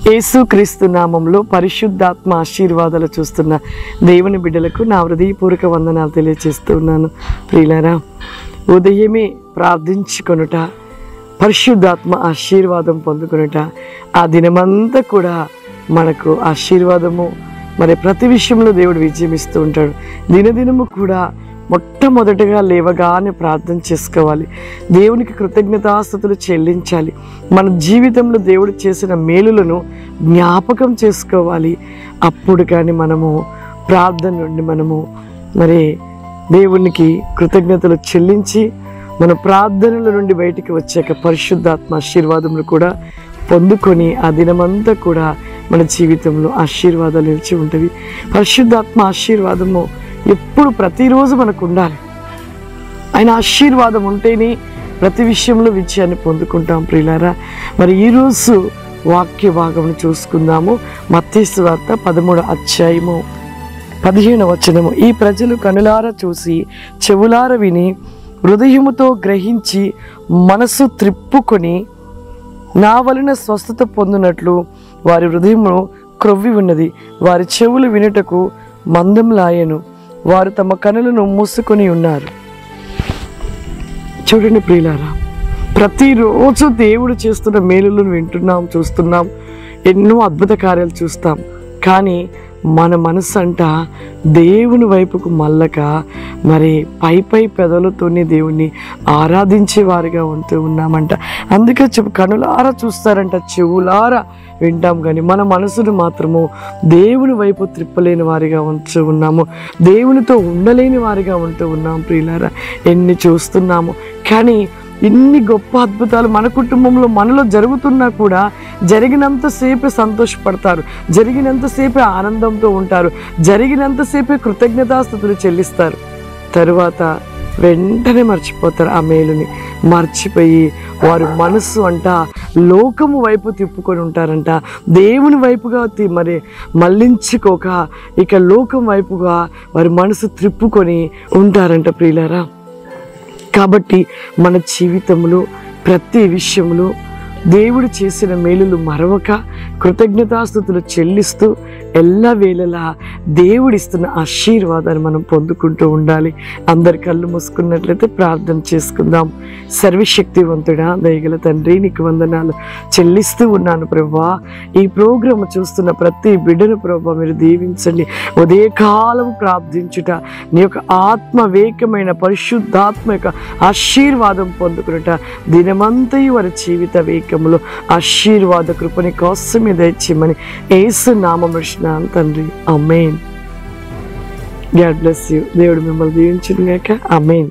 యేసుక్రీస్తు నామంలో పరిశుద్ధాత్మ ఆశీర్వాదాలు చూస్తున్న దేవుని బిడ్డలకు నా హృదయపూర్వక వందనాలు తెలియజేస్తున్నాను. ప్రియులారా, ఉదయమే ప్రార్థించుకొనుట, పరిశుద్ధాత్మ ఆశీర్వాదం పొందుకొనుట, ఆ దినమంతా కూడా మనకు ఆశీర్వాదము. మరి ప్రతి విషయంలో దేవుడు విజయం ఇస్తూ ఉంటాడు. దినదినము కూడా మొట్టమొదటిగా లేవగానే ప్రార్థన చేసుకోవాలి. దేవునికి కృతజ్ఞతాస్తుతులు చెల్లించాలి. మన జీవితంలో దేవుడు చేసిన మేలులను జ్ఞాపకం చేసుకోవాలి. అప్పుడు కానీ మనము ప్రార్థన నుండి మరి దేవునికి కృతజ్ఞతలు చెల్లించి మన ప్రార్థనల నుండి బయటికి వచ్చాక పరిశుద్ధాత్మ ఆశీర్వాదములు కూడా పొందుకొని ఆ దినమంతా కూడా మన జీవితంలో ఆశీర్వాదాలు నిలిచి ఉంటవి. పరిశుద్ధాత్మ ఆశీర్వాదము ఎప్పుడు ప్రతిరోజు మనకు ఉండాలి. ఆయన ఆశీర్వాదం ఉంటేనే ప్రతి విషయంలో విజయాన్ని పొందుకుంటాం. ప్రియులారా, మరి ఈరోజు వాక్య భాగమును చూసుకుందాము. మత్తయి సువార్త 13వ అధ్యాయము 15వ వచనము. ఈ ప్రజలు కనులారా చూసి చెవులార విని హృదయముతో గ్రహించి మనసు త్రిప్పుకొని నా వలన స్వస్థత పొందినట్లు వారి హృదయము క్రొవ్వి ఉన్నది, వారి చెవులు వినుటకు మందంలాయను, వారు తమ కనులను మూసుకొని ఉన్నారు. చూడండి ప్రియులారా, ప్రతిరోజు దేవుడు చేస్తున్న మేలులను వింటున్నాం, చూస్తున్నాం, ఎన్నో అద్భుత కార్యాలు చూస్తాం. కానీ మన మనసు అంట దేవుని వైపుకు మళ్ళక మరి పై పెదవులతోనే దేవుణ్ణి ఆరాధించే వారిగా ఉంటూ ఉన్నామంట. అందుకే కనులారా చూస్తారంట, చెవులారా వింటాం, కానీ మన మనసును మాత్రము దేవుని వైపు త్రిప్పలేని వారిగా ఉంటూ ఉన్నాము, దేవునితో ఉండలేని వారిగా ఉంటూ ఉన్నాం. ప్రియులారా, ఎన్ని చూస్తున్నాము, కానీ ఇన్ని గొప్ప అద్భుతాలు మన కుటుంబంలో మనలో జరుగుతున్నా కూడా జరిగినంతసేపే సంతోషపడతారు, జరిగినంతసేపే ఆనందంతో ఉంటారు, జరిగినంతసేపే కృతజ్ఞతాస్తుతులు చెల్లిస్తారు. తరువాత వెంటనే మర్చిపోతారు. ఆ మేలుని మర్చిపోయి వారు మనస్సు అంట లోకము వైపు తిప్పుకొని ఉంటారంట. దేవుని వైపుగా మరి మళ్ళించుకోక ఇక లోకం వైపుగా వారి మనసు త్రిప్పుకొని ఉంటారంట. ప్రియులారా, కాబట్టి మన జీవితంలో ప్రతి విషయంలో దేవుడు చేసిన మేలులు మరవక కృతజ్ఞతాస్తుతులు చెల్లిస్తూ ఎల్లవేళలా దేవుడిస్తున్న ఆశీర్వాదాన్ని మనం పొందుకుంటూ ఉండాలి. అందరి కళ్ళు మూసుకున్నట్లయితే ప్రార్థన చేసుకుందాం. సర్వశక్తివంతుడా, దయగల తండ్రి, నీకు వందనాలు చెల్లిస్తూ ఉన్నాను ప్రభువా. ఈ ప్రోగ్రాం చూస్తున్న ప్రతి బిడ్డను ప్రభువా మీరు దీవించండి. ఉదయకాలం ప్రార్థించుట, నీ యొక్క ఆత్మవేకమైన పరిశుద్ధాత్మ యొక్క ఆశీర్వాదం పొందుకునుట, దినమంతయు వారి జీవిత వేకములో ఆశీర్వాద కృపని కోసమే దయచేయమని యేసు నామమున తండ్రి, ఆమేన్. God bless you. దేవుడు మిమ్మల్ని దీవించును గాక. ఆమేన్.